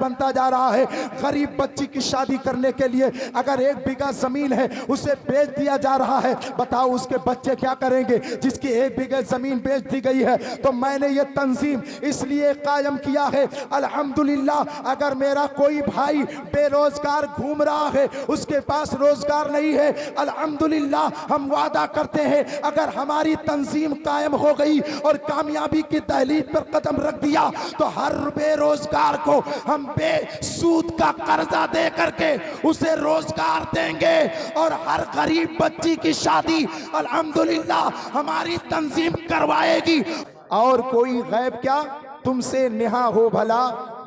बनता जा रहा है। गरीब बच्ची की शादी करने के लिए अगर 1 बीघा जमीन है उसे बेच दिया जा रहा है, बताओ उसके बच्चे क्या करेंगे जिसकी 1 बीघा जमीन बेच दी गई है। तो मैंने ये तंजीम इसलिए कायम किया है, अल्हम्दुलिल्लाह अगर मेरा कोई भाई बेरोजगार घूम रहा है, उसके पास रोजगार नहीं है, अल्हम्दुलिल्लाह हम वादा करते हैं अगर हमारी तंजीम कायम हो गई और कामयाबी की दहलीज पर कदम रख दिया तो हर बेरोजगार को हम बेसूद का कर्जा दे करके उसे रोजगार देंगे और हर गरीब बच्ची की शादी अल्हम्दुलिल्लाह हमारी तंजीम करवाएगी। और कोई गैब क्या तुमसे नेहा हो भला,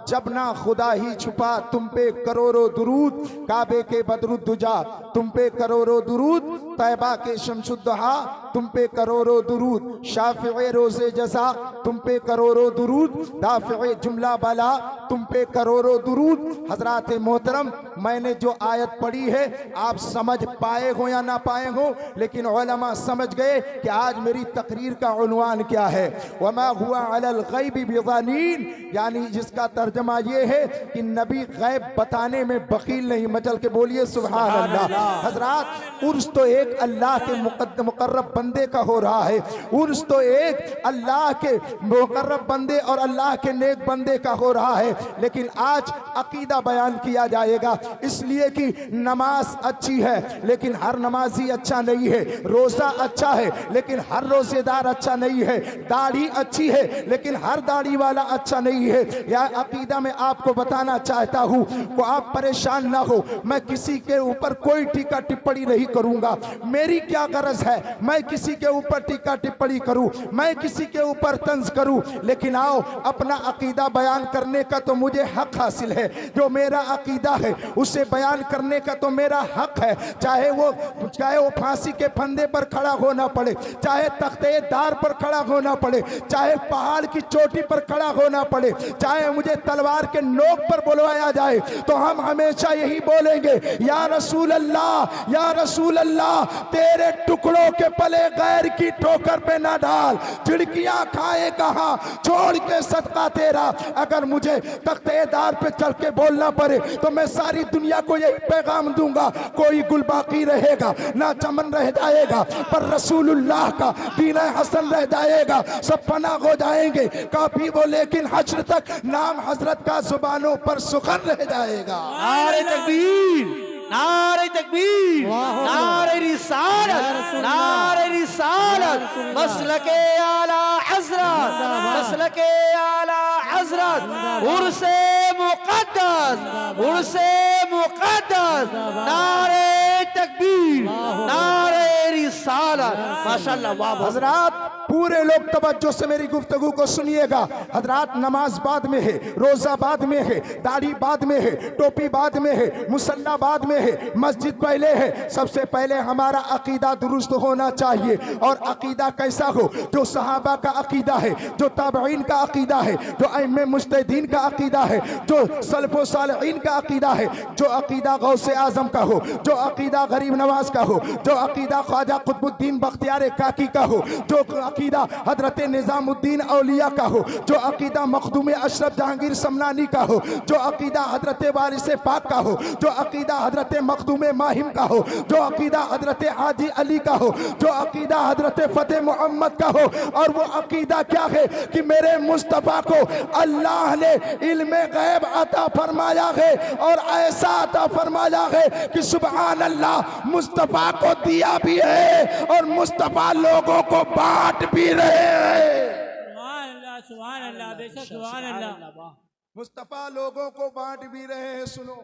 जब ना खुदा ही छुपा तुम पे करोड़ों दुरूद, काबे के बदरुद्दुजा तुम पे करोड़ों दुरूद, तैबा के शमसुद्दुहा तुम पे करोड़ों दुरूद, शाफ़िए रोज़े जज़ा तुम पे करोड़ों दुरूद, दाफ़िए जुमला बला तुम पे करोड़ों दुरूद। हज़रात मोहतरम, मैंने जो आयत पढ़ी है आप समझ पाए हो या ना पाए हो, लेकिन उलमा समझ गए कि आज मेरी तकरीर का उन्वान क्या है। वमा हुआ अलल गैबि बिज़नीन, यानी जिसका तर्जमा ये है कि नबी गैब बताने में बकील नहीं। मचल के बोलिए सुभान अल्लाह। हजरात, उर्स तो एक अल्लाह के मुकर्रब बंदे का हो रहा है, उर्स तो एक अल्लाह के मुकर्रब बंदे और अल्लाह के नेक बंदे का हो रहा है। लेकिन आज अकीदा बयान किया जाएगा, इसलिए कि नमाज अच्छी है लेकिन हर नमाजी अच्छा नहीं है, रोज़ा अच्छा है लेकिन हर रोज़ेदार अच्छा नहीं है, दाढ़ी अच्छी है लेकिन हर दाढ़ी वाला अच्छा नहीं है। या अकीदा में आपको बताना चाहता हूँ को आप परेशान ना हो, मैं किसी के ऊपर कोई टीका टिप्पणी नहीं करूँगा। मेरी क्या गरज है मैं किसी के ऊपर टीका टिप्पणी करूँ, मैं किसी के ऊपर तंज करूँ, लेकिन आओ अपना अकीदा बयान करने का तो मुझे हक हासिल है। जो मेरा अकीदा है उसे बयान करने का तो मेरा हक है, चाहे वो फांसी के फंदे पर खड़ा होना पड़े, चाहे तख्ते दार पर खड़ा होना पड़े, चाहे पहाड़ की चोटी पर खड़ा होना पड़े, चाहे मुझे तलवार के नोक पर बुलवाया जाए, तो हम हमेशा यही बोलेंगे या रसूल अल्लाह, या रसूल अल्लाह, तेरे टुकड़ों के पले गैर की ठोकर पे ना डाल, झिड़कियां खाए कहां छोड़ के सदका तेरा। अगर मुझे तख्तेदार पे चल के बोलना पड़े तो मैं सारी दुनिया को यही पैगाम दूंगा, कोई गुल बाकी रहेगा ना चमन रह जाएगा, पर रसूलुल्लाह का दीन हसन रह जाएगा, सब फना हो जाएंगे काफी वो, लेकिन हश्र तक नाम हजरत का जुबानों पर सुखन रह जाएगा। नारे तकबीर, नारे तकबीर, नारे रिसालत, नारे रिसालत, मसलके आला हजरत, मसलके आला हजरत, उर्से मुक़द्दस, उर्से मुक़द्दस, नारे तकबीर, नारे रिसालत। माशाअल्लाह, वाह। हजरात पूरे लोग तवज्जो से मेरी गुफ्तगू को सुनिएगा। हजरात, नमाज बाद में है, रोजा बाद में है, दाढ़ी बाद में है, टोपी बाद में है, मुसल्ला बाद में है, मस्जिद पहले है। सबसे पहले हमारा अकीदा दुरुस्त होना चाहिए। और अकीदा कैसा हो? जो सहाबा का अकीदा है, जो ताबईन का अकीदा है, जो अइम्मे मुज्तहिदीन का अकीदा है, जो सलफ़ो सालिहीन का अकीदा है, जो अकीदा गौसे आजम का हो, जो अकीदा गरीब नवाज का हो, जो अकीदा ख्वाजा कुतुबुद्दीन बख्तियार काकी का हो, जो अकीदा हजरत निजामुद्दीन औलिया का हो, जो अकीदा मखदूम अशरफ जहांगीर समनानी का हो, जो अकीदा हजरत वारिस पाक का हो, जो अकीदा हजरत मखदूम माहिम का हो, जो अकीदा हजरत हाजी अली का हो, जो अकीदा हजरत फतेह मोहम्मद का हो। और वो अकीदा क्या है कि मेरे मुस्तफ़ा को अल्लाह ने इल्मे गैब अता फरमाया है, और ऐसा अता फरमाया है कि सुभान अल्लाह, मुस्तफ़ा को दिया भी है और मुस्तफ़ा लोगों को बांट भी रहे हैं। सुभान अल्लाह, सुभान अल्लाह, बेशक सुभान अल्लाह। मुस्तफ़ा लोगों को बांट भी रहे हैं। सुनो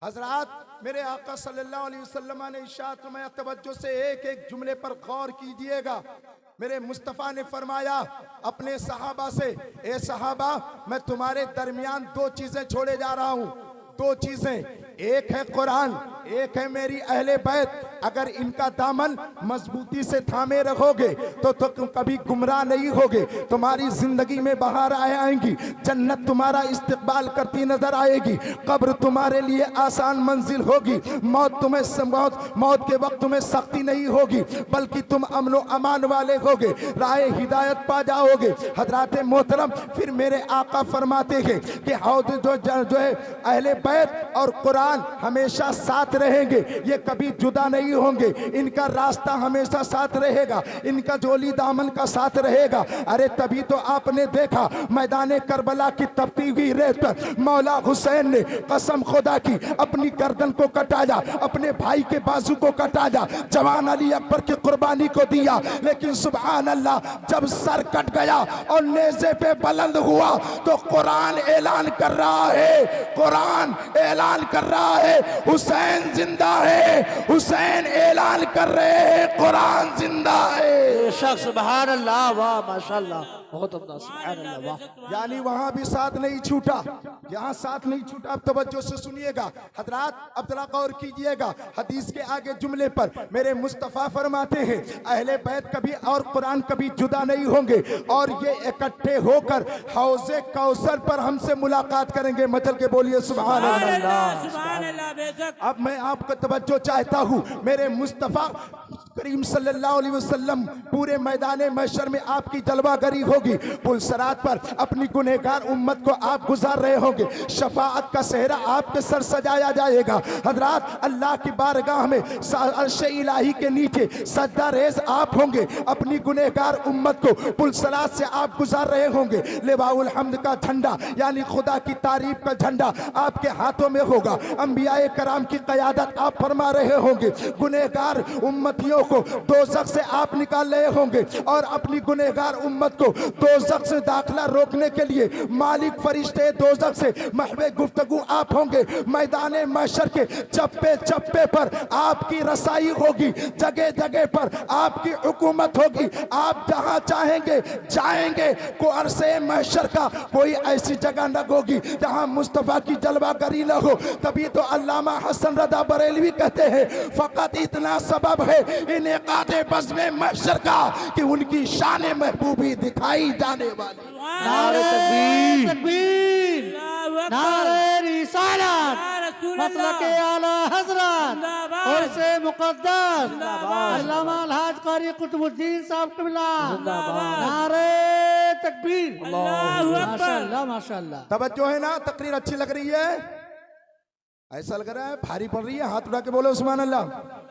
हजरात, मेरे आका सल्लल्लाहु अलैहि वसल्लम ने इरशाद फरमाया, तवज्जो से एक एक जुमले पर गौर कीजिएगा। मेरे मुस्तफ़ा ने फरमाया अपने सहाबा से, ए सहाबा, मैं तुम्हारे दरमियान दो चीजें छोड़े जा रहा हूँ, दो चीजें, एक है कुरान, एक है मेरी अहले बैत, अगर इनका दामन मजबूती से थामे रखोगे तो तुम कभी गुमराह नहीं होगे। तुम्हारी जिंदगी में बहार आएंगी, जन्नत तुम्हारा इस्तकबाल करती नजर आएगी, कब्र तुम्हारे लिए आसान मंजिल होगी, मौत के वक्त तुम्हें सख्ती नहीं होगी, बल्कि तुम अमनो अमान वाले होगे, राह हिदायत पा जाओगे। हजरात मोहतरम, फिर मेरे आका फरमाते हैं कि हौद जो है अहले बैत और कुरान हमेशा साथ रहेंगे, ये कभी जुदा नहीं होंगे, इनका रास्ता हमेशा साथ रहेगा, इनका जोली दामन का साथ रहेगा। अरे तभी तो आपने देखा मैदान करबला की तपती हुई रेत पर मौला हुसैन ने कसम खुदा की अपनी गर्दन को कटाया, अपने भाई के बाजू को कटाया, जवान अली अकबर की कुर्बानी को दिया। लेकिन सुभान अल्लाह, जब सर कट गया और नेज़े पे बुलंद हुआ तो कुरान ऐलान कर रहा है, कुरान ऐलान कर रहा है हुसैन जिंदा है, हुसैन ऐलान कर रहे हैं कुरान जिंदा है। बेशक सुभान अल्लाह, वाह माशाअल्लाह, बहुत अब्दा, सुभान अल्लाह, वाह। यानी वहां भी साथ नहीं छूटा, यहाँ साथ नहीं छूटा। अब तवज्जो से सुनिएगा हजरात, अब जरा गौर कीजिएगा हदीस के आगे जुमले पर। मेरे मुस्तफ़ा फरमाते हैं अहले बैत कभी और कुरान कभी जुदा नहीं होंगे और ये इकट्ठे होकर हौज़े कौसर पर हमसे मुलाकात करेंगे। मचल के बोलिए सुभान अल्लाह, सुभान अल्लाह, बेशक। अब मैं आपका तवज्जो चाहता हूँ, मेरे मुस्तफ़ा करीम सल्लल्लाहु अलैहि वसल्लम पूरे मैदान महशर में आपकी जलवागरी होगी, पुलसरात पर अपनी गुनहगार उम्मत को आप गुजार रहे होंगे, शफाअत का सेहरा आपके सर सजाया जाएगा। हजरात, अल्लाह की बारगाह में अर्श इलाही के नीचे सजदा रेज़ आप होंगे, अपनी गुनहगार उम्मत को पुलसरात से आप गुजार रहे होंगे। लिवाउल हम्द का झंडा यानी खुदा की तारीफ का झंडा आपके हाथों में होगा, अंबियाए कराम की क़यादत आप फरमा रहे होंगे, गुनहगार उम्मतियों को दोज़ख से आप निकाल रहे होंगे और अपनी गुनहगार उम्मत को दोज़ख से दाखिला रोकने के लिए मालिक फरिश्ते दोज़ख से महवे गुफ्तगू आप होंगे। मैदान महशर के चप्पे चप्पे पर आपकी रसाई होगी, जगह जगह पर आपकी हुकूमत होगी, आप जहां चाहेंगे जाएंगे। को अरसे महशर का कोई ऐसी जगह न होगी जहां मुस्तफ़ा की जलवागरी न हो। तभी तो अल्लामा हसन रज़ा बरेलवी कहते हैं फ़कत इतना सबब है इनेकादे बज़्म महशर का कि उनकी शान महबूबी दिखाई जाने वाली। नारे तकबीर, तकबीर, अल्लाहु नारे रिसालत, रसूल मसलक आला हज़रत और से मुक़द्दस अल्लामा अलहाज कारी कुतुबुद्दीन साहब क़िबला, नारे तकबीर, अल्लाहु अकबर। माशाअल्लाह, माशाअल्लाह। तवज्जो है ना, तकरीर अच्छी लग रही है, ऐसा लग रहा है भारी पड़ रही है, हाथ उठा के बोलो सुभान अल्लाह।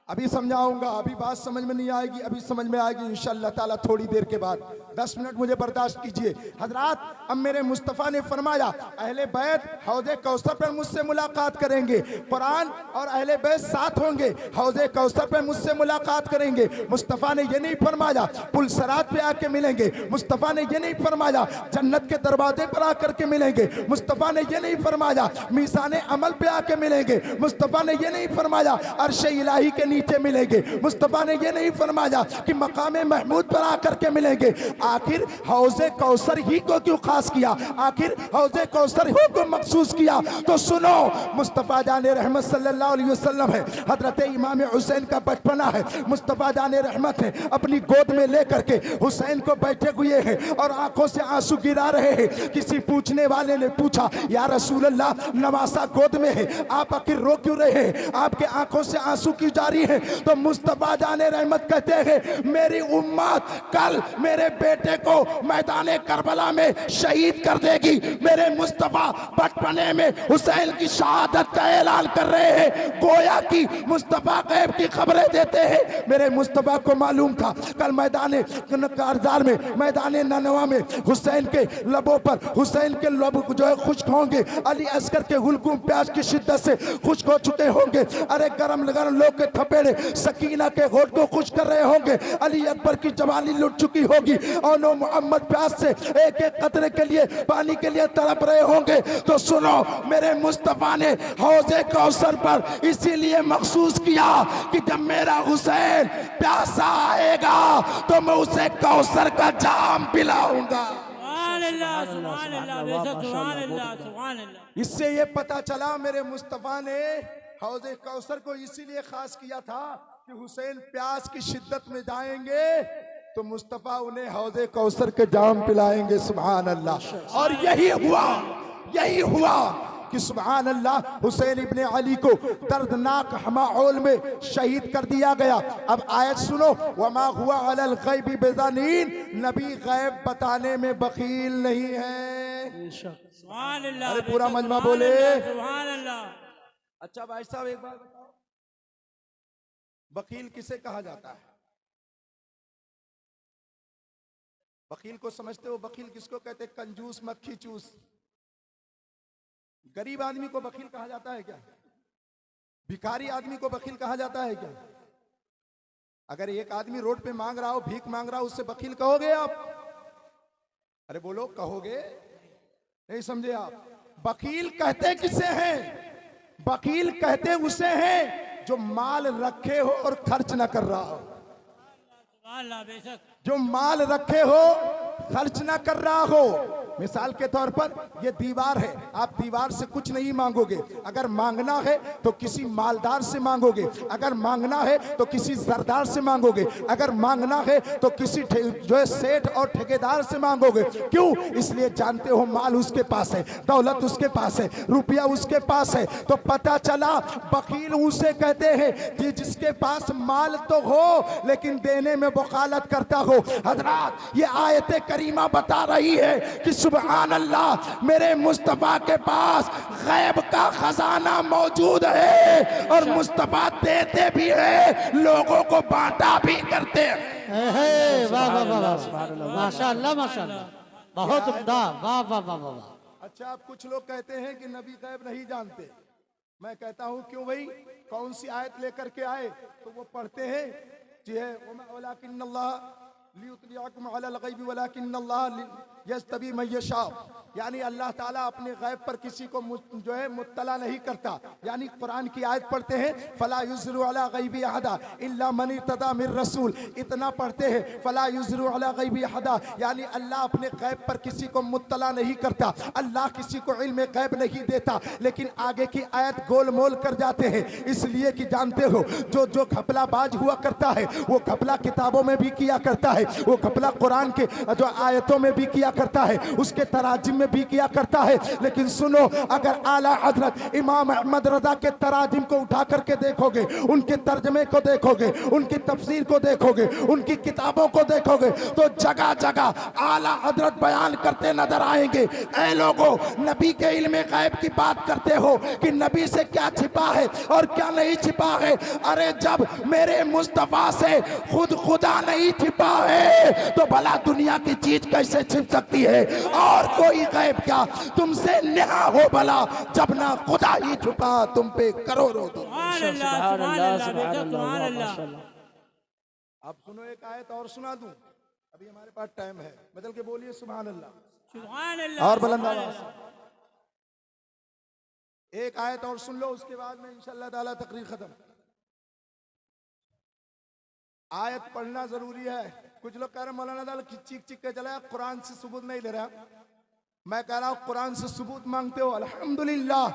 अभी समझाऊंगा, अभी बात समझ में नहीं आएगी, अभी समझ में आएगी इंशाअल्लाह ताला थोड़ी देर के बाद। 10 मिनट मुझे बर्दाश्त कीजिए। हजरात, अब मेरे मुस्तफ़ा ने फरमाया अहले बैत हौज़े कौसर पर मुझसे मुलाकात करेंगे, कुरान और अहले बैत साथ होंगे, हौज़े कौसर पर मुझसे मुलाकात करेंगे। मुस्तफ़ा ने ये नहीं फरमाया पुलसरात पे आके मिलेंगे, मुस्तफ़ा ने ये नहीं फरमाया जन्नत के दरवाजे पर आकर के मिलेंगे, मुस्तफ़ा ने ये नहीं फरमाया मीज़ान अमल पे आके मिलेंगे, मुस्तफ़ा ने ये नहीं फरमाया अर्श इलाही के नीचे मिलेंगे, मुस्तफ़ा ने ये नहीं फरमाया कि मकाम महमूद पर आकर के मिलेंगे। आखिर हौज़े कौसर ही को क्यों खास किया, आखिर हौज़े कौसर ही को मखसूस किया? तो सुनो, मुस्तफ़ा जाने रहमत सल्लल्लाहु अलैहि वसल्लम है, हजरत इमाम हुसैन का बचपना है, मुस्तफ़ा जाने रहमत है, अपनी गोद में लेकर के हुसैन को बैठे हुए हैं और आंखों से आंसू गिरा रहे हैं। किसी पूछने वाले ने पूछा या रसूल अल्लाह, नवासा गोद में है, आप आखिर रो क्यों रहे हैं, आपके आंखों से आंसू क्यों जारी है? तो मुस्तफ़ा जाने रहमत कहते हैं मेरी उम्मत कल मेरे बेटे को मैदान करबला में शहीद कर देगी। मेरे मुस्तफ़ा बचपने में हुसैन की शहादत का ऐलान कर रहे हैं, गोया कि मुस्तफ़ा गैब की खबरें देते हैं। मेरे मुस्तफ़ा को मालूम था कल मैदान कारजार में, मैदान ननवा में हुसैन के लबों पर, हुसैन के लब जो है खुश्क होंगे, अली अस्कर के हुलकुम प्यास की शिद्दत से खुश्क हो चुके होंगे। अरे गरम गरम लोग के थपेड़े सकीना के होठ को खुश कर रहे होंगे, अली अकबर की जवानी लुट चुकी होगी और नो मोहम्मद प्यास से एक एक कतरे के लिए पानी के लिए तड़प रहे होंगे। तो सुनो, मेरे मुस्तफ़ा ने हौज़े कौसर पर इसीलिए मखसूस किया कि जब मेरा हुसैन प्यासा आएगा तो मैं उसे कौसर का जाम पिलाऊंगा। सुभान अल्लाह, सुभान अल्लाह, बेशक सुभान अल्लाह, सुभान अल्लाह। इससे ये पता चला मेरे मुस्तफ़ा ने हौज़े कौसर को इसीलिए खास किया था कि हुसैन प्यास की शिद्दत में जाएंगे तो मुस्तफा उन्हें हौज़े कौसर के जाम पिलाएंगे। सुभान अल्लाह। और यही हुआ कि सुभान अल्लाह हुसैन इब्ने अली को दर्दनाक माहौल में शहीद कर दिया गया। अब आयत सुनो, वमा हुआ अलल गैबि बिज़नीन, नबी गैब बताने में बखील नहीं है। सुभान अल्लाह। अरे पूरा मजमा बोले सुभान अल्लाह। अच्छा भाई साहब एक बात बताओ, वकील किसे कहा जाता है? वकील को समझते हो? वकील किसको कहते हैं? कंजूस मक्खी चूस। गरीब आदमी को वकील कहा जाता है क्या? भिखारी आदमी को वकील कहा जाता है क्या? अगर एक आदमी रोड पे मांग रहा हो, भीख मांग रहा हो, उससे वकील कहोगे आप? अरे बोलो, कहोगे? नहीं समझे आप? वकील कहते किसे हैं? वकील कहते उसे हैं जो माल रखे हो और खर्च न कर रहा हो। सुभान अल्लाह। बेशक जो माल रखे हो, खर्च ना कर रहा हो। मिसाल के तौर पर ये दीवार है, आप दीवार से कुछ नहीं मांगोगे। अगर मांगना है तो किसी मालदार से मांगोगे, अगर मांगना है तो किसी सरदार से मांगोगे, अगर मांगना है तो किसी जो है सेठ और ठेकेदार से मांगोगे। क्यों? इसलिए जानते हो माल उसके पास है, दौलत उसके पास है, रुपया उसके पास है। तो पता चला वकील उसे कहते हैं कि जिसके पास माल तो हो लेकिन देने में वकालत करता हो। हजरात, ये आयत करीमा बता रही है कि सुभान अल्लाह, मेरे मुस्तफा के पास गैब का खजाना मौजूद है और मुस्तफा देते भी है, लोगों को बांटा भी करते हैं। वाह वाह वाह वाह, माशाअल्लाह माशाअल्लाह, बहुत उम्दा, वाह वाह वाह वाह। अच्छा, अब कुछ लोग कहते हैं कि नबी गैब नहीं जानते। मैं कहता हूं क्यों भाई, कौन सी आयत लेकर के आए तो वो पढ़ते हैं जी है, वलाकिन्नल्लाह लियुतलिअकुम अलल गैबि वलाकिन्नल्लाह यज्तबी मन यशा, यानी अल्लाह ताला अपने गैब पर किसी को जो है मुत्तला नहीं करता। यानी कुरान की आयत पढ़ते हैं, फला युज़रु अला गैबि अहदा इल्ला मन इर्तदा मिर रसूल, इतना पढ़ते हैं फला युज़रु अला गैबि अहदा, यानी अल्लाह अपने गैब पर किसी को मुत्तला नहीं करता, अल्लाह किसी को इल्म गैब नहीं देता। लेकिन आगे की आयत गोल मोल कर जाते हैं, इसलिए कि जानते हो जो घपलाबाज हुआ करता है वो घपला किताबों में भी किया करता है, वो घपला कुरान के जो आयतों में भी किया करता है, उसके तराजिम में भी किया करता है। लेकिन सुनो, अगर आला हजरत इमाम अहमद रजा के तराजिम को उठा करके देखोगे, उनके तर्जमे को देखोगे, उनकी तफसीर को देखोगे, उनकी किताबों को देखोगे, तो जगह जगह आला हजरत बयान करते नजर आएंगे। ऐ लोगों, नबी के इल्म गैब की बात करते हो कि नबी से क्या छिपा है और क्या नहीं छिपा है। अरे जब मेरे मुस्तफा से खुद खुदा नहीं छिपा है तो भला दुनिया की चीज कैसे छिप सकती है? और कोई गैब क्या तुमसे नेहा हो भला, जब ना खुदा ही छुपा तुम पे करोड़ों। सुभान अल्लाह। सुभान अल्लाह। बेशक सुभान अल्लाह। अब सुनो, एक आयत और सुना दूं, अभी हमारे पास टाइम है, बदल के बोलिए सुभान अल्लाह। सुभान अल्लाह। और बुलंद आवाज से एक आयत और सुन लो, उसके बाद में इंशाअल्लाह ताला तकरीर खत्म। आयत पढ़ना जरूरी है। कुछ लोग कह रहे मौलाना दाल चीख चीख के चला, कुरान से सबूत नहीं ले रहा। मैं कह रहा हूं कुरान से सबूत मांगते हो, अल्हम्दुलिल्लाह,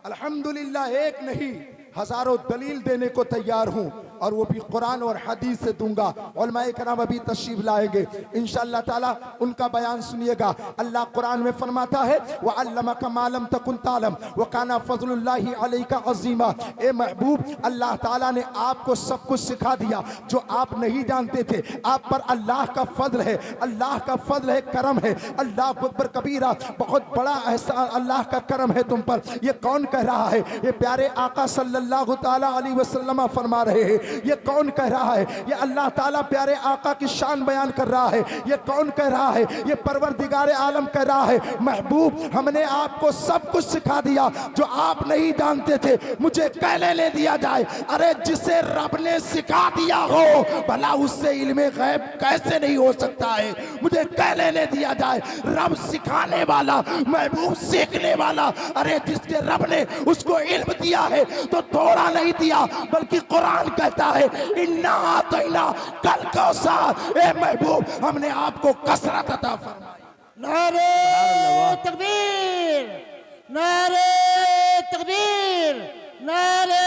अल्हम्दुलिल्लाह, एक नहीं हजारों दलील देने को तैयार हूं, और वो भी कुरान और हदीस से दूंगा। उलमाए कराम अभी तशरीफ लाएंगे इंशाअल्लाह ताला, उनका बयान सुनिएगा। अल्लाह कुरान में फरमाता है, व अल्लमका मा लम तकुन तालम व काना फज़लुल्लाहि अलैका अज़ीमा। ए महबूब, अल्लाह ताला ने आपको सब कुछ सिखा दिया जो आप नहीं जानते थे। आप पर अल्लाह का फजल है, अल्लाह का फजल है, करम है। अल्लाह अकबर कबीरा, बहुत बड़ा एहसान अल्लाह का करम है तुम पर। ये कौन कह रहा है? ये प्यारे आका सल्लल्लाहु ताला अलैहि वसल्लम फरमा रहे हैं। ये कौन कह रहा है? ये अल्लाह ताला प्यारे आका की शान बयान कर रहा है। ये कौन कह रहा है? ये परवरदिगार आलम कह रहा है, महबूब हमने आपको सब कुछ सिखा दिया जो आप नहीं जानते थे, मुझे कहने ले दिया जाए। अरे जिसे रब ने सिखा दिया हो भला उससे इल्मे गैब कैसे नहीं हो सकता है? मुझे कहने ले दिया जाए, रब सिखाने वाला, महबूब सीखने वाला। अरे जिसके रब ने उसको इल्म दिया है तो थोड़ा नहीं दिया, बल्कि कुरान कहता है इन्ना आतैना कल कौसर। ए महबूब, हमने आपको कसरत अता फरमाई। नारे तकबीर, नारे तकबीर, नारे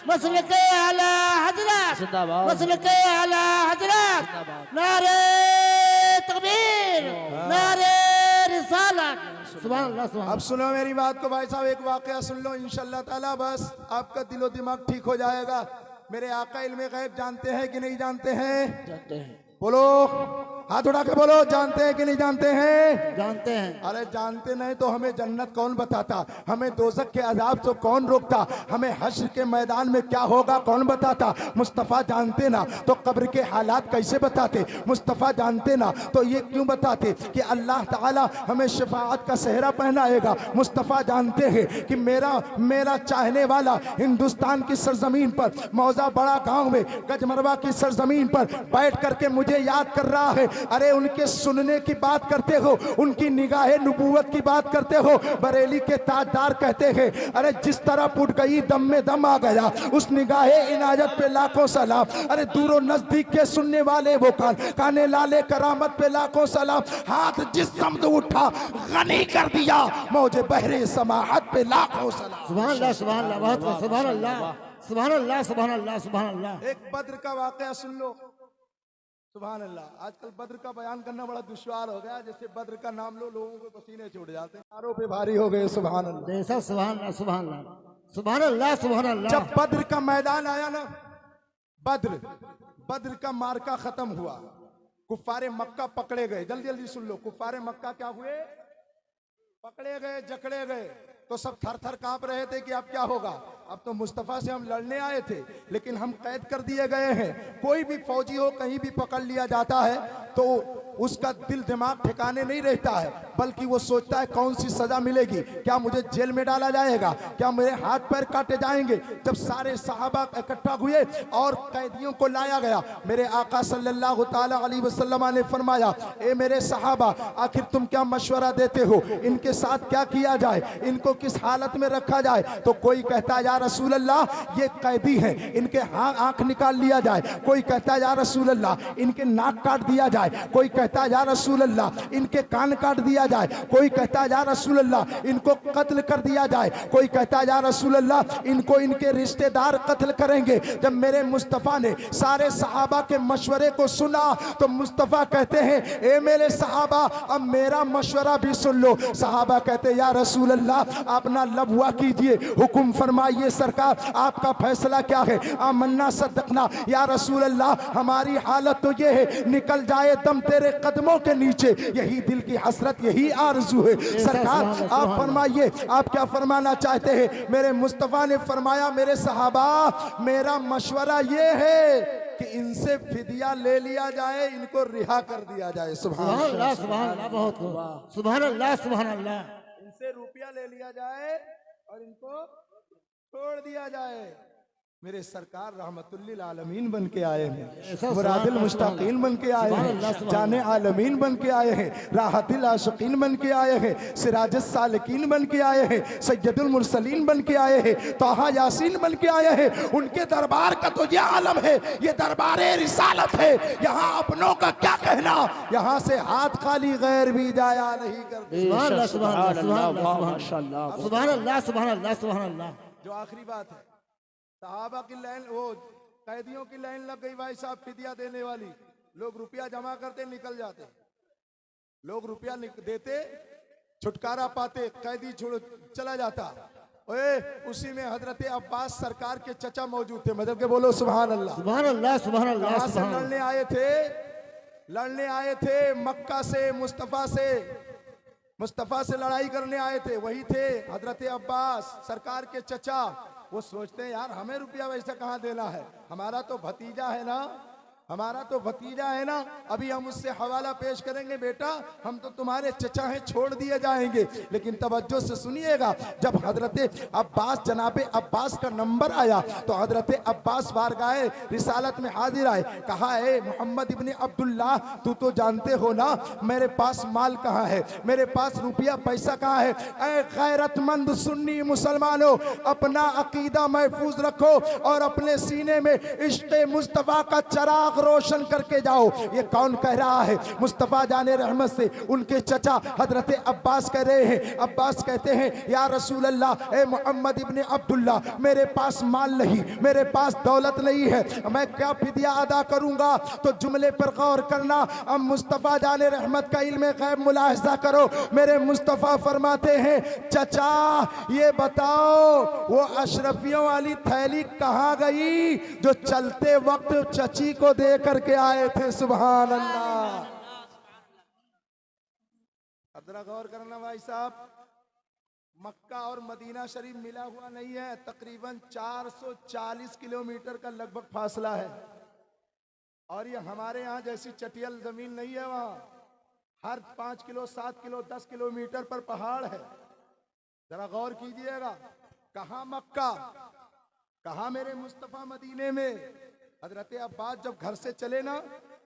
मसल के आला हजरत, जिंदाबाद। मसल के आला हजरत, जिंदाबाद। नारे तकबीर, नारे रिसालत। सुभान अल्लाह, सुभान अब सुनो मेरी बात को भाई साहब, एक वाकया सुन लो इंशाल्लाह ताला, बस आपका दिलो दिमाग ठीक हो जाएगा। मेरे आका इल्मे गैब जानते हैं कि नहीं जानते हैं? जानते हैं। बोलो, हाथ उठा के बोलो, जानते हैं कि नहीं जानते हैं? जानते हैं। अरे जानते नहीं तो हमें जन्नत कौन बताता, हमें दोजख के अजाब से कौन रोकता, हमें हश्र के मैदान में क्या होगा कौन बताता? मुस्तफ़ा जानते ना तो कब्र के हालात कैसे बताते? मुस्तफ़ा जानते ना तो ये क्यों बताते कि अल्लाह ताला हमें शफाअत का सेहरा पहनाएगा? मुस्तफ़ा जानते हैं कि मेरा चाहने वाला हिंदुस्तान की सरजमीन पर, मौजा बड़ा गांव में गजमरवा की सरजमीन पर बैठ करके मुझे याद कर रहा है। अरे उनके सुनने की बात करते हो, उनकी निगाहे नबूवत की बात करते हो। बरेली के ताजदार कहते हैं, अरे जिस तरह फुट गई दम में दम आ गया, उस निगाहे इनायत पे लाखों सलाम। अरे दूरों नजदीक के सुनने वाले वो काने लाले करामत पे लाखों सलाम। हाथ जिस समद उठा गनी कर दिया, मौजे बहरे समाहत पे लाखों सलाम। सुभान अल्लाह, सुभान अल्लाह, बहुत बहुत सुभान अल्लाह, सुभान अल्लाह, सुभान अल्लाह, सुभान अल्लाह। एक बद्र का वाकया सुन लो। सुभान अल्लाह, आजकल बद्र का बयान करना बड़ा दुश्वार हो गया। जैसे बद्र का नाम लो, लोगों के पसीने छूट जाते हैं, पैरों पे भारी हो गए। सुभान अल्लाह, जैसा सुभान अल्लाह, सुभान अल्लाह, सुभान अल्लाह, सुभान अल्लाह। जब बद्र का मैदान आया ना, बद्र का मार्का खत्म हुआ, कुफ्फारे मक्का पकड़े गए। जल्दी जल्दी सुन लो, कुफ्फारे मक्का क्या हुए? पकड़े गए, जकड़े गए। तो सब थर थर कांप रहे थे कि अब क्या होगा। अब तो मुस्तफ़ा से हम लड़ने आए थे, लेकिन हम कैद कर दिए गए हैं। कोई भी फौजी हो कहीं भी पकड़ लिया जाता है तो उसका दिल दिमाग ठिकाने नहीं रहता है, बल्कि वो सोचता है कौन सी सजा मिलेगी, क्या मुझे जेल में डाला जाएगा, क्या मेरे हाथ पैर काटे जाएंगे। जब सारे सहाबा इकट्ठा हुए और कैदियों को लाया गया, मेरे आका सल्लल्लाहु ताला अलैहि वसल्लम ने फरमाया, ए मेरे सहाबा, आखिर तुम क्या मशवरा देते हो, इनके साथ क्या किया जाए, इनको किस हालत में रखा जाए? तो कोई कहता है या रसूल अल्लाह ये कैदी हैं, इनके आंख निकाल लिया जाए। कोई कहता है या रसूल अल्लाह इनके नाक काट दिया जाए। कोई कहता है या रसूल अल्लाह इनके कान काट दिया जाए। कोई कहता है या रसूल अल्लाह इनको कत्ल कर दिया जाए। कोई कहता है या रसूल अल्लाह इनको इनके रिश्तेदार कत्ल करेंगे। जब मेरे मुस्तफ़ा ने सारे सहाबा के मशवरे को सुना तो मुस्तफ़ा कहते हैं, ए मेरे सहाबा अब मेरा मशवरा भी सुन लो। सहाबा कहते या रसूल अल्लाह आप ना लबुआ कीजिए, हुक्म फरमाइए सरकार, आपका फैसला क्या है? आमन्ना सद्दकना, या रसूल अल्लाह हमारी हालत तो ये है निकल जाए दम तेरे कदमों के नीचे, यही दिल की हसरत, यही आरज़ू है। सरकार आप फरमाइए आप क्या फरमाना चाहते हैं? मेरे मुस्तफ़ा ने फरमाया, मेरे सहाबा मेरा मशवरा ये है कि इनसे फिदिया ले लिया जाए, इनको रिहा कर दिया जाए। सुभान अल्लाह, सुभान अल्लाह, बहुत खूब, सुभान अल्लाह, सुभान अल्लाह। इनसे रुपया ले लिया जाए और इनको छोड़ दिया जाए। मेरे सरकार रहमतुल्लिल आलमीन बन के आए हैं, मुरादिल मुश्ताकीन बन के आए हैं, जाने आलमीन बन के आए हैं, राहतिल आशिकीन बन के आए हैं, सिराजुस सालिकीन बन के आए हैं, सैयदुल मुरसलीन बन के आए हैं, ताहा यासीन बन के आए हैं। उनके दरबार का तो ये आलम है, ये दरबारे रिसालत है। यहाँ अपनों का क्या कहना, यहाँ से हाथ खाली गैर भी जाया नहीं करते। सुभान अल्लाह, सुभान अल्लाह, सुभान अल्लाह, माशाअल्लाह। सुभान अल्लाह, सुभान अल्लाह, सुभान अल्लाह। जो आखिरी बात है, सहाबा की लाइन, वो कैदियों की लाइन लग गई भाई साहब फिदिया देने वाली। लोग रुपया जमा करते निकल जाते, लोग रुपया देते छुटकारा पाते, कैदी छोड़ चला जाता। ओए उसी में हजरत अब्बास सरकार के चचा मौजूद थे। मतलब के बोलो सुभान अल्लाह, सुभान अल्लाह, सुभान अल्लाह, कहां से सुभान अल्लाह। लड़ने आए थे मक्का से, मुस्तफ़ा से लड़ाई करने आए थे। वही थे हजरत अब्बास सरकार के चचा। वो सोचते हैं यार हमें रुपया वैसा कहाँ देना है, हमारा तो भतीजा है ना, हमारा तो भतीजा है ना, अभी हम उससे हवाला पेश करेंगे, बेटा हम तो तुम्हारे चचा हैं, छोड़ दिए जाएंगे। लेकिन तवज्जो से सुनिएगा, जब हजरत अब्बास जनाबे अब्बास का नंबर आया तो हजरत अब्बास बारगाह रिसालत में हाजिर आए। कहा है मोहम्मद इब्ने अब्दुल्लाह, तू तो जानते हो ना मेरे पास माल कहाँ है, मेरे पास रुपया पैसा कहाँ है। ऐ गैरतमंद सुन्नी मुसलमानों, अपना अकीदा महफूज रखो और अपने सीने में इश्क़ मुस्तफ़ा का चराग नाग रोशन करके जाओ। ये कौन कह रहा है? मुस्तफ़ा जाने रहमत से उनके चचा हजरत अब्बास कह रहे हैं। अब्बास कहते हैं या रसूल अल्लाह, ए मोहम्मद इब्ने अब्दुल्ला, मेरे पास माल नहीं, मेरे पास दौलत नहीं है, मैं क्या फिदिया अदा करूंगा? तो जुमले पर गौर करना। अब मुस्तफ़ा जाने रहमत का इल्म गैब मुलाहिजा करो। मेरे मुस्तफ़ा फरमाते हैं चचा ये बताओ वो अशरफियों वाली थैली कहाँ गई जो चलते वक्त चची को दे करके आए थे? सुभान अल्लाह। अब जरा गौर करना भाई साहब, मक्का और मदीना शरीफ मिला हुआ नहीं है, तकरीबन 440 किलोमीटर का लगभग फासला है। और ये हमारे यहाँ जैसी चटियल जमीन नहीं है, वहाँ हर 5 किलो 7 किलो 10 किलोमीटर पर पहाड़ है। जरा गौर कीजिएगा, कहाँ मक्का, कहाँ मेरे मुस्तफ़ा मदीने में। हजरत अब्बास जब घर से चले ना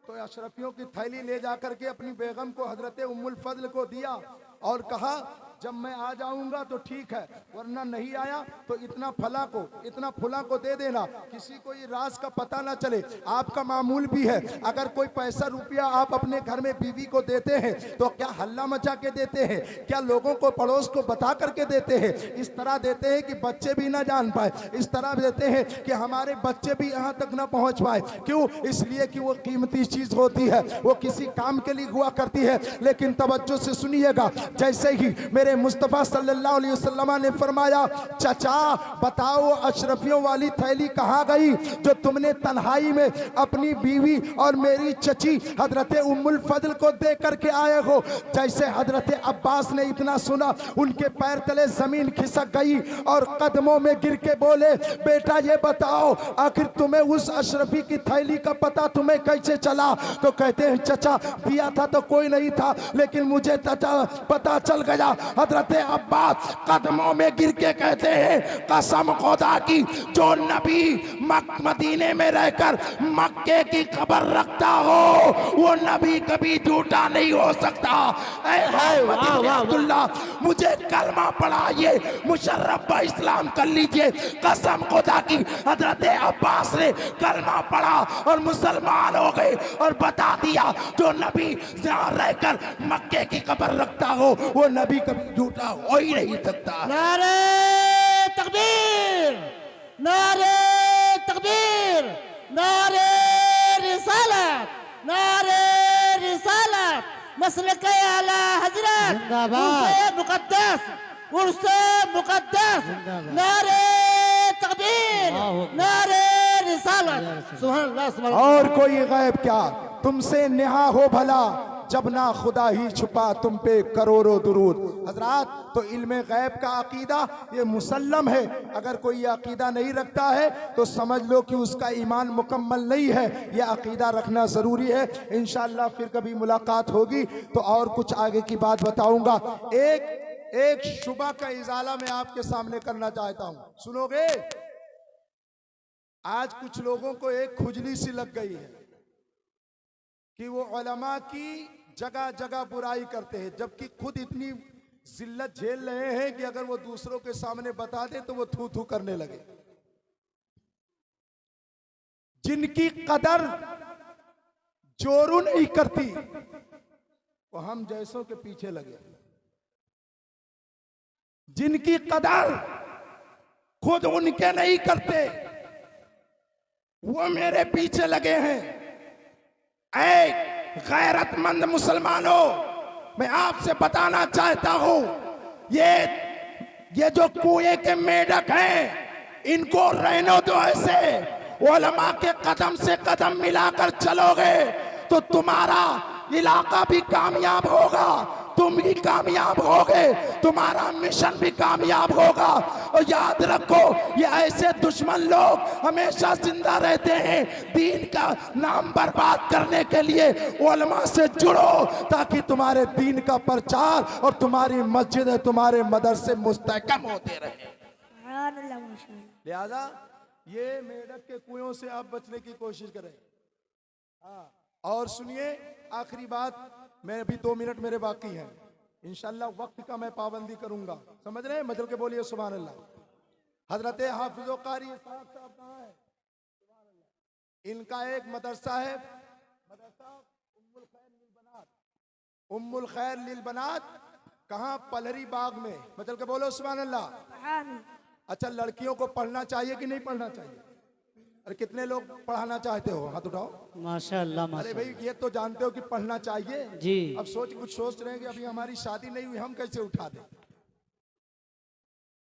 तो अशरफियों की थैली ले जाकर के अपनी बेगम को हजरत उम्मुल फजल को दिया और कहा जब मैं आ जाऊंगा तो ठीक है, वरना नहीं आया तो इतना फला को इतना फुला को दे देना, किसी को ये राज का पता ना चले। आपका मामूल भी है, अगर कोई पैसा रुपया आप अपने घर में बीवी को देते हैं तो क्या हल्ला मचा के देते हैं? क्या लोगों को पड़ोस को बता करके देते हैं? इस तरह देते हैं कि बच्चे भी ना जान पाए, इस तरह देते हैं कि हमारे बच्चे भी यहाँ तक ना पहुँच पाए। क्यों? इसलिए कि वो कीमती चीज़ होती है, वो किसी काम के लिए हुआ करती है। लेकिन तवज्जो से सुनिएगा, जैसे ही मेरे मुस्तफ़ा सल्लल्लाहु अलैहि वसल्लम ने फरमाया चचा बताओ अशरफियों वाली थैली कहाँ गई जो तुमने तन्हाई में अपनी बीवी और मेरी चची हजरत उम्मुल फजल को दे करके आए हो। जैसे हजरत अब्बास ने इतना सुना, उनके पैर तले जमीन खिसक गई और कदमों में गिर के बोले बेटा ये बताओ आखिर तुम्हें उस अशरफी की थैली का पता तुम्हें कैसे चला? तो कहते हैं चचा दिया था तो कोई नहीं था, लेकिन मुझे पता चल गया। हजरत अब्बास कदमों में गिर के कहते हैं कसम खुदा की जो नबी मदीने में रहकर मक्के की खबर रखता हो वो नबी कभी झूठा नहीं हो सकता। अब्दुल्ला मुझे कलमा पढ़ाइए, मुशर्रफ इस्लाम कर लीजिए। कसम खुदा की हजरत अब्बास ने कलमा पढ़ा और मुसलमान हो गए और बता दिया जो नबी जहाँ रहकर मक्के की खबर रखता हो वो नबी कभी झूठा हो ही नहीं सकता। नारे तकबीर, नारे तकबीर, नारे रिसालत, नारे रिसालत, मसलक आला हजरत, उर्से मुकद्दस, उर्से मुकद्दस, नारे तकबीर, नारे रिसालत। सुभान अल्लाह, सुभान अल्लाह। और कोई गैब क्या, तुमसे नेहा हो भला जब ना खुदा ही छुपा तुम पे करोड़ों दुरूद। हजरात तो इल्म गैब का अकीदा ये मुसल्लम है, अगर कोई ये अकीदा नहीं रखता है तो समझ लो कि उसका ईमान मुकम्मल नहीं है। यह अकीदा रखना ज़रूरी है। इंशाअल्लाह फिर कभी मुलाकात होगी तो और कुछ आगे की बात बताऊंगा। एक शुबा का इजाला मैं आपके सामने करना चाहता हूं, सुनोगे? आज कुछ लोगों को एक खुजली सी लग गई है कि वो उलमा की जगह जगह बुराई करते हैं, जबकि खुद इतनी जिल्लत झेल रहे हैं कि अगर वो दूसरों के सामने बता दे तो वो थू थू करने लगे। जिनकी कदर जोरू नहीं करती वो हम जैसों के पीछे लगे। जिनकी कदर खुद उनके नहीं करते वो मेरे पीछे लगे हैं। ऐ गैरतमंद मुसलमानों, मैं आपसे बताना चाहता हूं, ये जो कुएं के मेढक हैं इनको रहने दो ऐसे। उलमा के कदम से कदम मिलाकर चलोगे तो तुम्हारा इलाका भी कामयाब होगा, तुम भी कामयाब होगे, तुम्हारा मिशन भी कामयाब होगा। और याद रखो ये ऐसे दुश्मन लोग हमेशा जिंदा रहते हैं दीन का नाम बर्बाद करने के लिए। उलमा से जुड़ो ताकि तुम्हारे दीन का प्रचार और तुम्हारी मस्जिद तुम्हारे मदरसे मुस्तहकम होते रहे। लिहाजा ये मेढक के कुएं से आप बचने की कोशिश करें। हाँ, और सुनिए आखिरी बात, मैं अभी 2 मिनट मेरे बाकी हैं, इंशाल्लाह वक्त का मैं पाबंदी करूंगा, समझ रहे हैं? मजल के बोलिए सुभान अल्लाह। हजरत हाफिज़ कारी साहब कहाँ है? इनका एक मदरसा है, मदरसा उम्मुल खैर लिल बनात, कहाँ? पलहरी बाग में। मतलब के बोलो सुभान अल्लाह। अच्छा, लड़कियों को पढ़ना चाहिए कि नहीं पढ़ना चाहिए? अरे कितने लोग पढ़ाना चाहते हो? हाथ उठाओ। माशाअल्लाह अरे भाई ये तो जानते हो कि पढ़ना चाहिए जी। अब कुछ सोच रहे हैं कि अभी हमारी शादी नहीं हुई, हम कैसे उठा दें?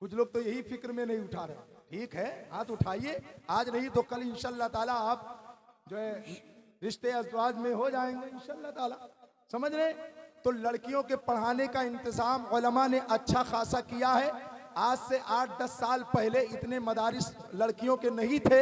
कुछ लोग तो यही फिक्र में नहीं उठा रहे। ठीक है, हाथ उठाइए, आज नहीं तो कल इंशाल्लाह ताला आप जो है रिश्ते अज़वाज में हो जाएंगे इंशाल्लाह ताला। समझ रहे? तो लड़कियों के पढ़ाने का इंतजाम उलमा ने अच्छा खासा किया है। आज से 8-10 साल पहले इतने मदारिस लड़कियों के नहीं थे,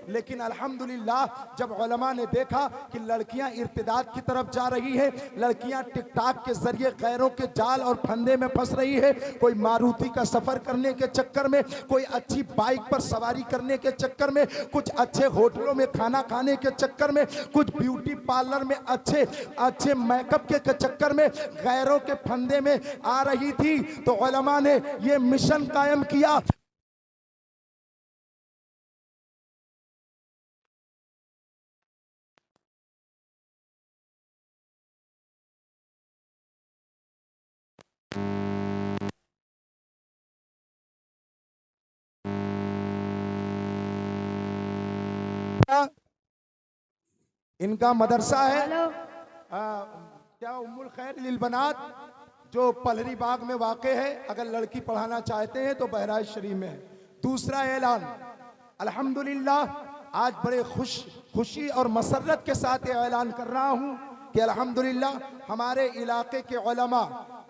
लेकिन अल्हम्दुलिल्लाह जब उलमा ने देखा कि लड़कियां इर्तिदाद की तरफ जा रही है, लड़कियां टिकटॉक के जरिए गैरों के जाल और फंदे में फंस रही है, कोई मारुति का सफर करने के चक्कर में, कोई अच्छी बाइक पर सवारी करने के चक्कर में, कुछ अच्छे होटलों में खाना खाने के चक्कर में, कुछ ब्यूटी पार्लर में अच्छे अच्छे मेकअप के चक्कर में गैरों के फंदे में आ रही थी, तो उलमा ने ये मिशन कायम किया। इनका मदरसा है क्या? उम्मुल खैर लिल बनात, जो पलहरी बाग में वाक़े है। अगर लड़की पढ़ाना चाहते हैं तो बहराइच शरीफ में है। दूसरा ऐलान, अल्हम्दुलिल्लाह आज बड़े खुशी और मसरत के साथ ये ऐलान कर रहा हूँ कि अल्हम्दुलिल्लाह हमारे इलाके के उलमा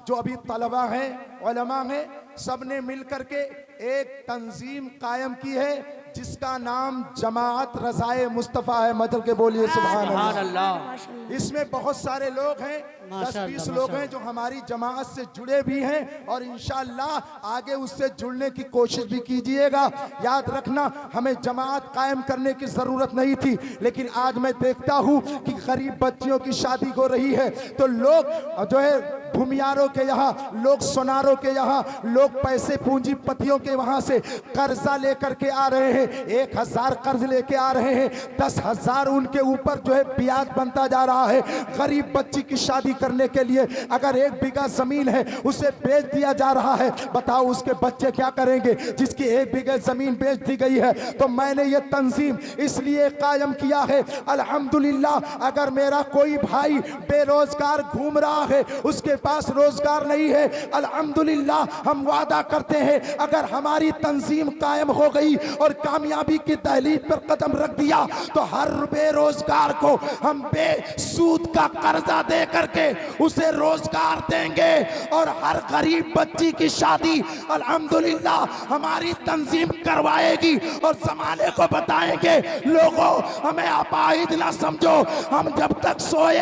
जो अभी तलबा हैं, उलमा हैं, सब ने मिल करके एक तंजीम कायम की है जिसका नाम जमात रज़ाए मुस्तफ़ा है। मतलब के बोलिए सुभान अल्लाह। इसमें बहुत सारे लोग हैं, 10-20 लोग हैं जो हमारी जमात से जुड़े भी हैं और इंशाअल्लाह आगे उससे जुड़ने की कोशिश भी कीजिएगा। याद रखना, हमें जमात कायम करने की ज़रूरत नहीं थी, लेकिन आज मैं देखता हूँ कि गरीब बच्चियों की शादी हो रही है तो लोग जो है भूमियारों के यहाँ, लोग सोनारों के यहाँ, लोग पैसे पूंजीपतियों के वहाँ से कर्जा लेकर के आ रहे हैं। 1000 कर्ज लेके आ रहे हैं, 10,000 उनके ऊपर जो है ब्याज बनता जा रहा है। गरीब बच्ची की शादी करने के लिए अगर 1 बीघा जमीन है उसे बेच दिया जा रहा है। बताओ उसके बच्चे क्या करेंगे जिसकी 1 बीघा जमीन बेच दी गई है। तो मैंने ये तंजीम इसलिए कायम किया है, अल्हम्दुलिल्लाह अगर मेरा कोई भाई बेरोजगार घूम रहा है, उसके पास रोजगार नहीं है, अल्हम्दुलिल्लाह हम वादा करते हैं अगर हमारी तंजीम कायम हो गई और कामयाबी की दहलीज पर कदम रख दिया तो हर बेरोजगार को हम बेसूद का कर्जा दे करके उसे रोजगार देंगे और हर गरीब बच्ची की शादी अल्हम्दुलिल्लाह हमारी तंजीम करवाएगी और जमाने को बताएंगे, लोगों हमें अपाहिज ना समझो, हम जब तक सोए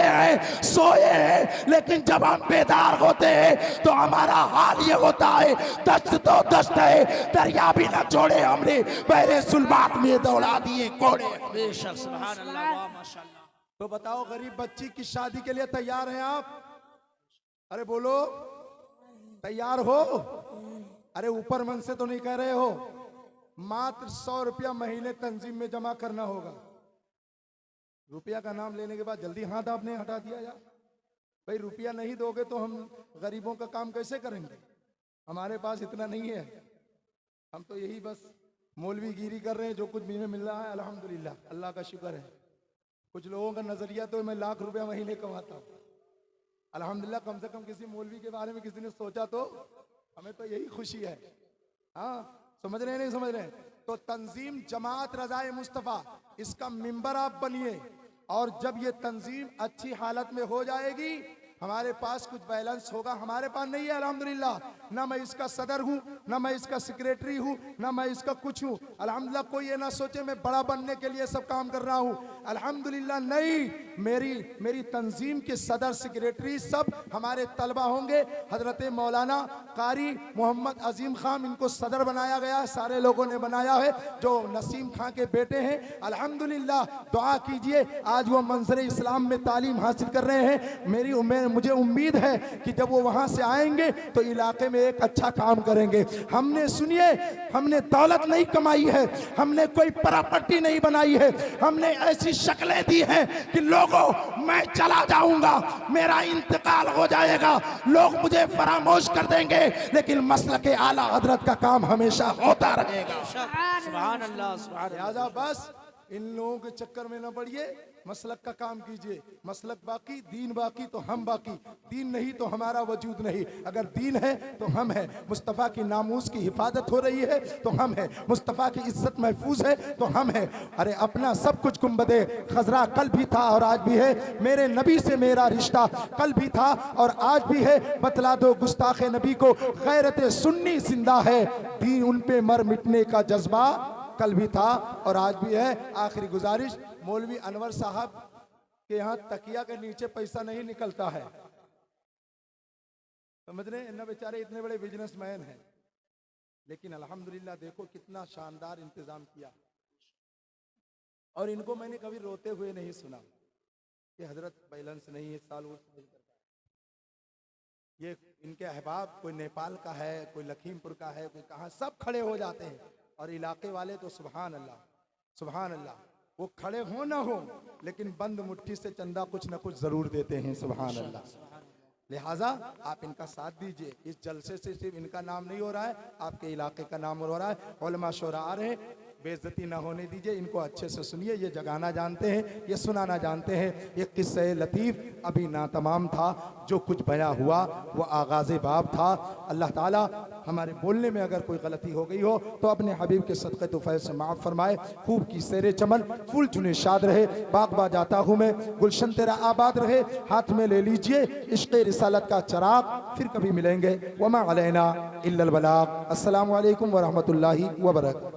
हैं, लेकिन जब हम बेदार होते हैं तो हमारा हाल ये होता है, दस्त तो दस्त है, दरिया भी ना छोड़े हमने, पहले सुलबात में दौड़ा दिए कोड़े। बेशक सुभान अल्लाह, वाह माशाअल्लाह। तो बताओ गरीब बच्ची की शादी के लिए तैयार हैं आप? अरे बोलो, तैयार हो? अरे ऊपर मन से तो नहीं कह रहे हो? मात्र 100 रुपया महीने तंजीम में जमा करना होगा। रुपया का नाम लेने के बाद जल्दी हाथ आपने हटा दिया यार। भाई रुपया नहीं दोगे तो हम गरीबों का काम कैसे करेंगे? हमारे पास इतना नहीं है, हम तो यही बस मौलवीगिरी कर रहे हैं, जो कुछ भी हमें मिल रहा है अल्हम्दुलिल्लाह, अल्लाह का शुक्र है। कुछ लोगों का नजरिया तो मैं लाख रुपया महीने कमाता हूँ, अल्हम्दुलिल्लाह कम से कम किसी मौलवी के बारे में किसी ने सोचा तो हमें तो यही खुशी है। हाँ, समझ रहे हैं नहीं समझ रहे हैं? तो तंजीम जमात रज़ाए मुस्तफ़ा, इसका मिंबर आप बनिए और जब ये तंजीम अच्छी हालत में हो जाएगी हमारे पास कुछ बैलेंस होगा। हमारे पास नहीं है अल्हम्दुलिल्लाह, ना मैं इसका सदर हूँ, ना मैं इसका सेक्रेटरी हूँ, ना मैं इसका कुछ हूँ। अल्हम्दुलिल्लाह कोई ये ना सोचे मैं बड़ा बनने के लिए सब काम कर रहा हूँ, अल्हम्दुलिल्लाह नहीं, मेरी तंजीम के सदर सेक्रेटरी सब हमारे तलबा होंगे। हजरत मौलाना कारी मोहम्मद अजीम खान, इनको सदर बनाया गया है, सारे लोगों ने बनाया है, जो नसीम खान के बेटे हैं। अल्हम्दुलिल्लाह दुआ कीजिए, आज वो मंजर इस्लाम में तालीम हासिल कर रहे हैं। मेरी उम्मीद मुझे उम्मीद है कि जब वो वहां से आएंगे तो इलाके में एक अच्छा काम करेंगे। हमने सुनिए, हमने दौलत नहीं कमाई है, हमने कोई प्रॉपर्टी नहीं बनाई है, हमने ऐसी शक्लें दी हैं कि लोगों मैं चला जाऊंगा, मेरा इंतकाल हो जाएगा, लोग मुझे फरामोश कर देंगे, लेकिन मसलक के आला हजरत का काम हमेशा होता रहेगा। सुभान अल्लाह, सुभान अल्लाह। लिहाजा बस इन लोगों के चक्कर में न पड़िए, मसलक का काम कीजिए। मसलक बाकी, दीन बाकी तो हम बाकी। दीन नहीं तो हमारा वजूद नहीं। अगर दीन है तो हम हैं। मुस्तफ़ा की नामूस की हिफाजत हो रही है तो हम हैं। मुस्तफ़ा की इज्जत महफूज है तो हम हैं। अरे अपना सब कुछ गुंबदे खजरा कल भी था और आज भी है। मेरे नबी से मेरा रिश्ता कल भी था और आज भी है। बतला दो गुस्ताखे नबी को गैरत सुन्नी जिंदा है। दीन उन पे मर मिटने का जज्बा कल भी था और आज भी है। आखिरी गुजारिश, मौलवी अनवर साहब के यहाँ तकिया के नीचे पैसा नहीं निकलता है, समझ रहे हैं ना, बेचारे इतने बड़े बिजनेसमैन हैं, लेकिन अल्हम्दुलिल्लाह देखो कितना शानदार इंतजाम किया। और इनको मैंने कभी रोते हुए नहीं सुना कि हजरत बैलेंस नहीं है, साल वो ये इनके अहबाब कोई नेपाल का है, कोई लखीमपुर का है, कोई कहाँ, सब खड़े हो जाते हैं। और इलाके वाले तो सुभान अल्लाह, सुभान अल्लाह, वो खड़े हो ना हो लेकिन बंद मुट्ठी से चंदा कुछ ना कुछ जरूर देते हैं। सुभान अल्लाह। लिहाजा आप इनका साथ दीजिए। इस जलसे से सिर्फ इनका नाम नहीं हो रहा है, आपके इलाके का नाम हो रहा है। उलमा शोरा आ रहे हैं, बेइज्जती ना होने दीजिए। इनको अच्छे से सुनिए, ये जगाना जानते हैं, ये सुनाना जानते हैं। ये किस्से लतीफ़ अभी नातमाम था, जो कुछ बयां हुआ वो आगाज़ बाब था। अल्लाह ताला हमारे बोलने में अगर कोई गलती हो गई हो तो अपने हबीब के सदक़े तुफ़ैल से माफ़ फरमाए। खूब की सेरे चमन, फूल चुने शाद रहे, बागबा जाता हूँ मैं, गुलशन तेरा आबाद रहे। हाथ में ले लीजिए इश्क़े रिसालत का चराग, फिर कभी मिलेंगे। वमा अलैना इल्लल बलाग। अस्सलामु अलैकुम व रहमतुल्लाहि व बरकातहू।